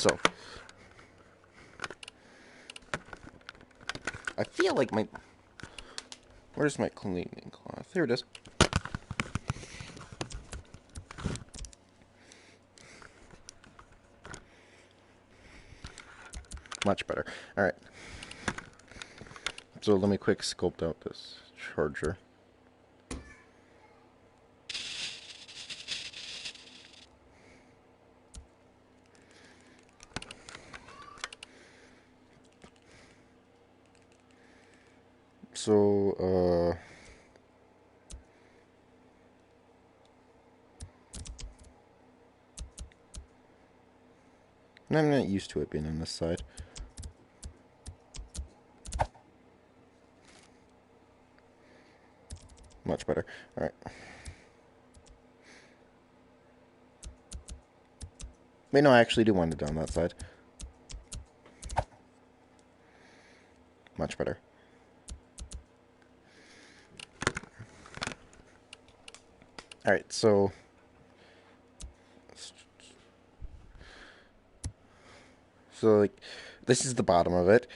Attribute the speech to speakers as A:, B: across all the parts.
A: so I feel like my... Where's my cleaning cloth? Here it is. Much better. Alright. So let me quick sculpt out this charger. So, I'm not used to it being on this side. Much better. Alright. Wait, no, I actually do want it down that side. Much better. Alright, so... So, like, this is the bottom of it.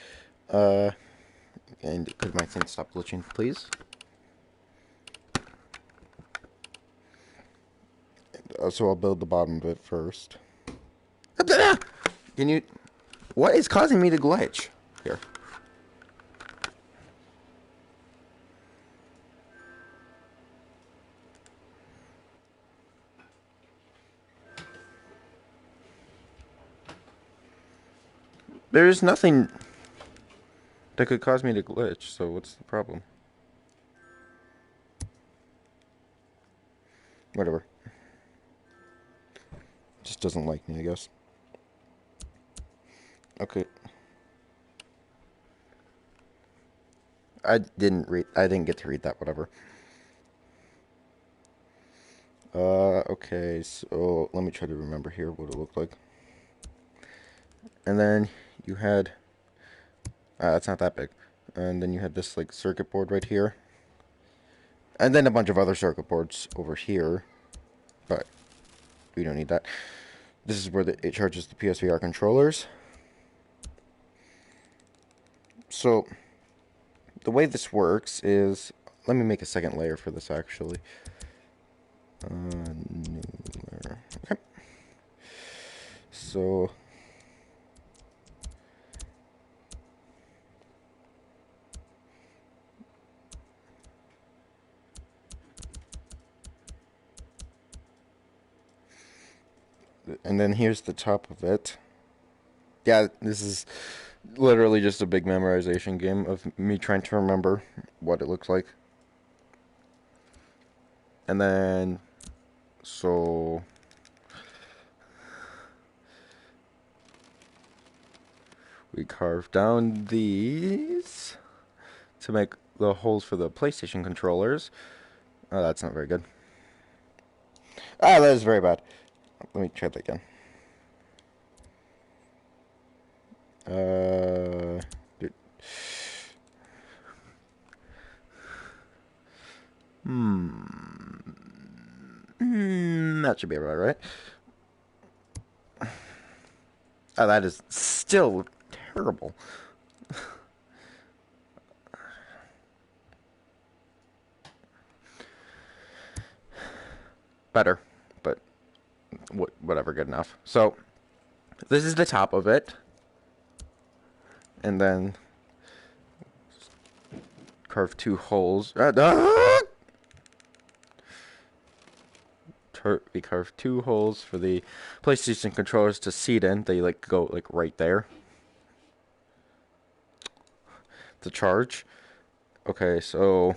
A: And could my thing stop glitching, please? So I'll build the bottom of it first. Can you... What is causing me to glitch? Here. There's nothing that could cause me to glitch, so what's the problem? Whatever. Just doesn't like me, I guess. Okay. I didn't get to read that, whatever. Okay, so let me try to remember here what it looked like. And then you had... it's not that big. And then you had this, like, circuit board right here. And then a bunch of other circuit boards over here. But we don't need that. This is where it charges the PSVR controllers. So, the way this works is... Let me make a second layer for this, actually. New layer. Okay. So... And then here's the top of it. Yeah, this is literally just a big memorization game of me trying to remember what it looks like. And then, so... we carved down these to make the holes for the PlayStation controllers. Oh, that's not very good. Ah, that is very bad. Let me try that again. That should be about right. Oh, that is still terrible. Better, but whatever, good enough. So, this is the top of it. And then carve two holes. We carved two holes for the PlayStation controllers to seat in. They like go like right there to charge. Okay, so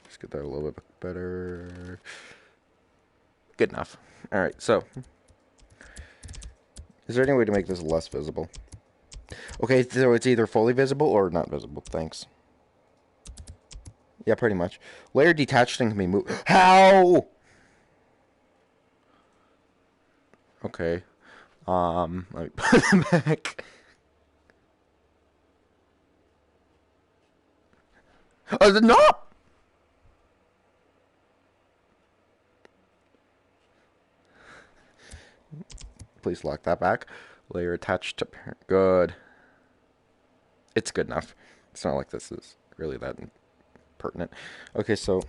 A: let's get that a little bit better. Good enough. All right, so is there any way to make this less visible? Okay, so it's either fully visible or not visible. Thanks. Yeah, pretty much. Layer detached and can be moved. How? Okay. Let me put them back. Oh, no! Please lock that back. Layer attached to parent. Good. It's good enough. It's not like this is really that pertinent. Okay, so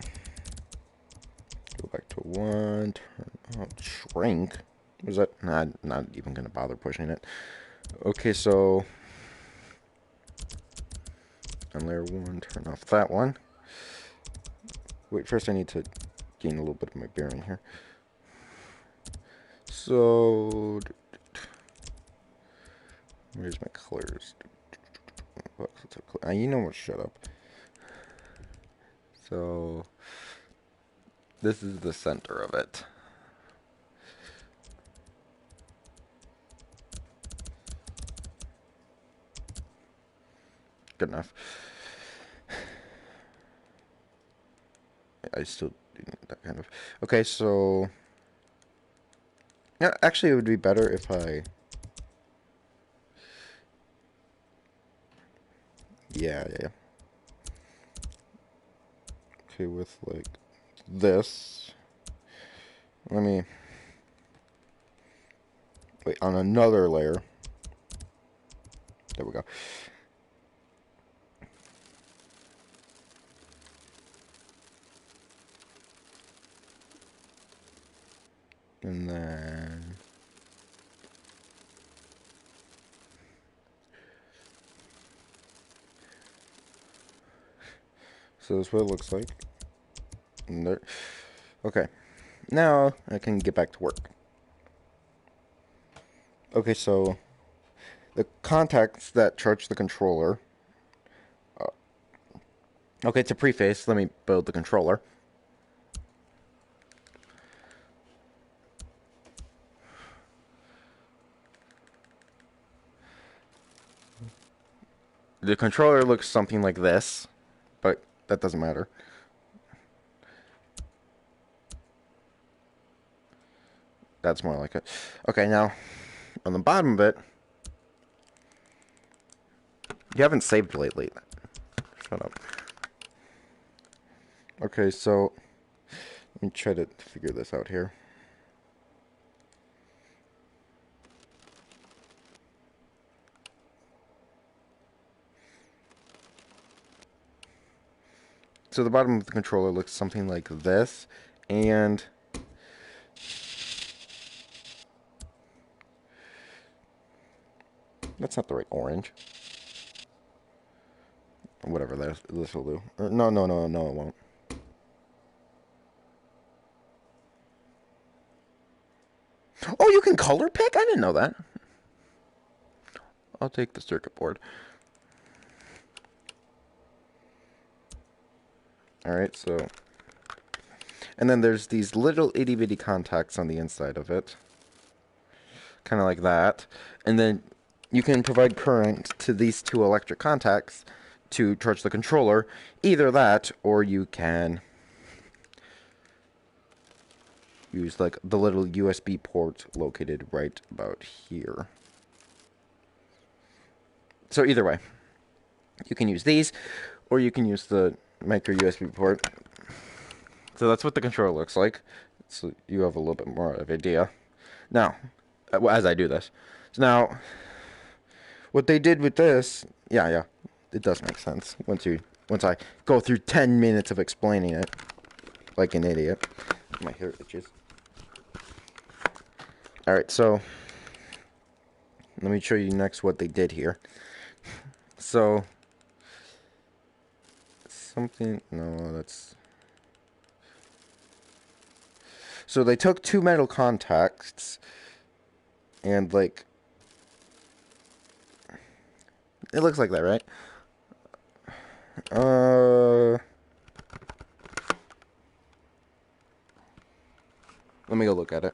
A: go back to 1. Turn out shrink. Was that? Nah, not even gonna bother pushing it. Okay, so on layer 1, turn off that one. Wait, first I need to gain a little bit of my bearing here. So where's my colors? You know what? Shut up. So this is the center of it. Good enough. I still do need that kind of. Okay, so yeah, actually, it would be better if I. Yeah. Okay, with like this. Let me wait on another layer. There we go. And then so this is what it looks like. And there. Okay. Now I can get back to work. Okay, so the contacts that charge the controller. Okay, to preface, let me build the controller. The controller looks something like this, but that doesn't matter. That's more like it. Okay, now on the bottom of it, you haven't saved lately. Shut up. Okay, so let me try to figure this out here. So the bottom of the controller looks something like this, and that's not the right orange. Whatever this will do. No, it won't. Oh, you can color pick? I didn't know that. I'll take the circuit board. Alright, so. And then there's these little itty bitty contacts on the inside of it. Kind of like that. And then you can provide current to these two electric contacts to charge the controller. Either that, or you can use like the little USB port located right about here. So either way, you can use these, or you can use the micro USB port. So that's what the controller looks like. So you have a little bit more of an idea. Now, as I do this. So now, what they did with this, yeah, it does make sense once I go through 10 minutes of explaining it like an idiot. My hair itches. All right, so let me show you next what they did here. So so they took two metal contacts and like it looks like that, right? Let me go look at it.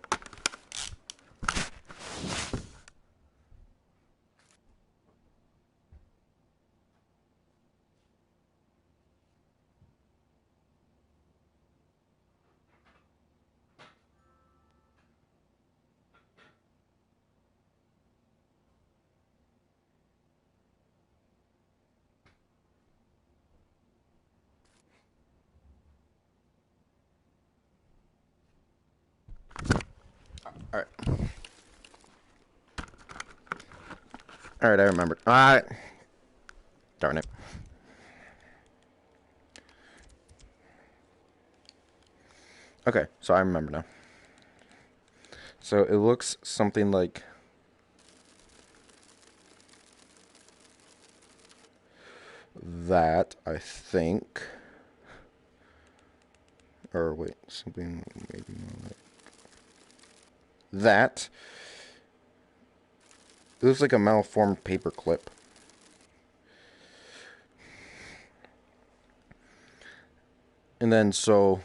A: All right. Alright, I remembered. Darn it. Okay, so I remember now. So it looks something like that, I think. Or wait, something maybe more like that. It looks like a malformed paper clip. And then so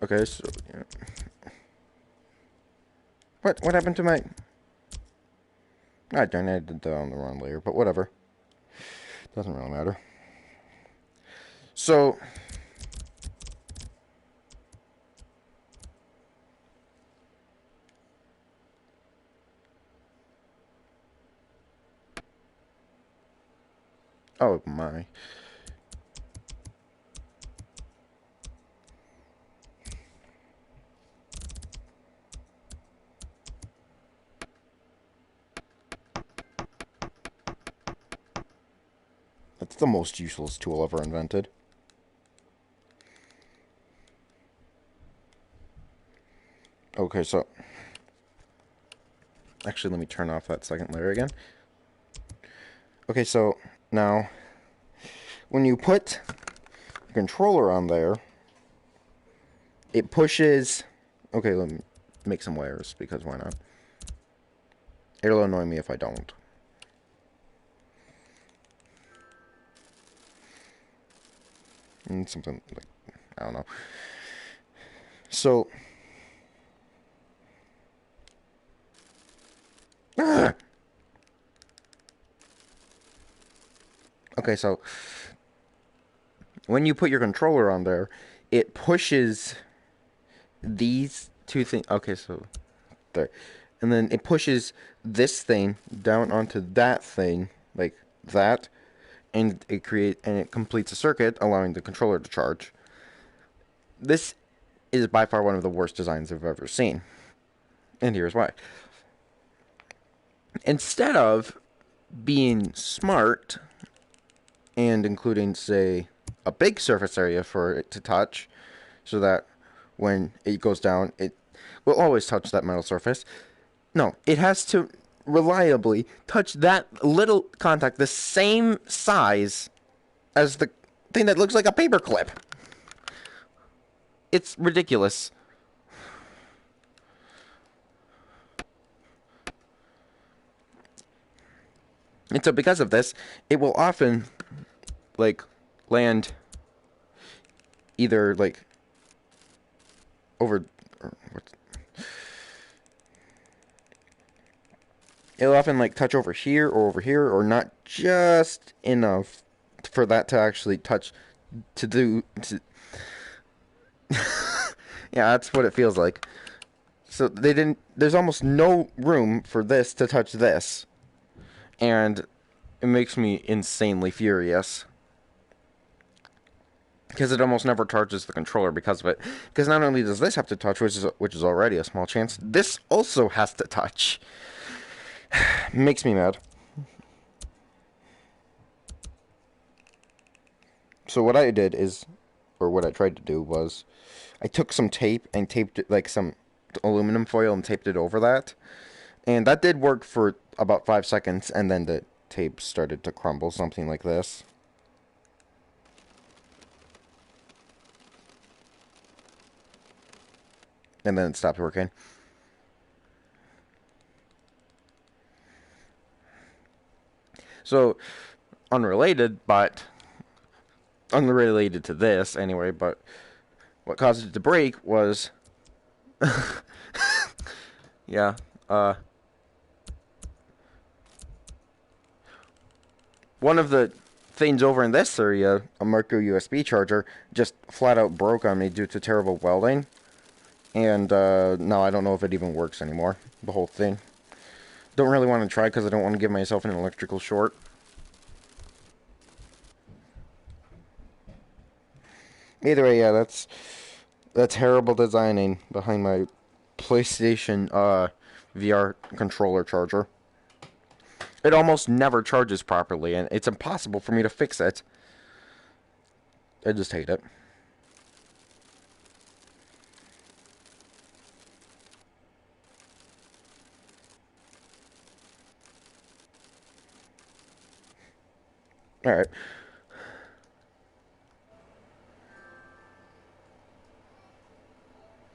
A: okay, so yeah. What happened to my darn it, I did that on the wrong layer, but whatever. Doesn't really matter. So oh my. That's the most useless tool ever invented. Okay, so actually let me turn off that second layer again. Okay, so now when you put the controller on there, it pushes. Okay, let me make some wires because why not? It'll annoy me if I don't. And something like, I don't know. So okay, so when you put your controller on there, it pushes these two things. Okay, so there. And then it pushes this thing down onto that thing, like that, and it completes a circuit, allowing the controller to charge. This is by far one of the worst designs I've ever seen. And here's why. Instead of being smart and including, say, a big surface area for it to touch, so that when it goes down, it will always touch that metal surface. No, it has to reliably touch that little contact the same size as the thing that looks like a paper clip. It's ridiculous. And so because of this, it will often like land either like over or what's it'll often like touch over here or not just enough for that to actually touch to yeah, that's what it feels like. So there's almost no room for this to touch this, and it makes me insanely furious because it almost never charges the controller because of it. Because not only does this have to touch, which is already a small chance, this also has to touch. Makes me mad. So what I did is, or what I tried to do was, I took some tape and taped it, like some aluminum foil, and taped it over that. And that did work for about 5 seconds, and then the tape started to crumble, something like this. And then it stopped working. So, unrelated to this anyway, but what caused it to break was yeah, one of the things over in this area, a micro USB charger, just flat out broke on me due to terrible welding. And now I don't know if it even works anymore, the whole thing. Don't really want to try because I don't want to give myself an electrical short. Either way, yeah, that's the terrible designing behind my PlayStation VR controller charger. It almost never charges properly, and it's impossible for me to fix it. I just hate it. Alright,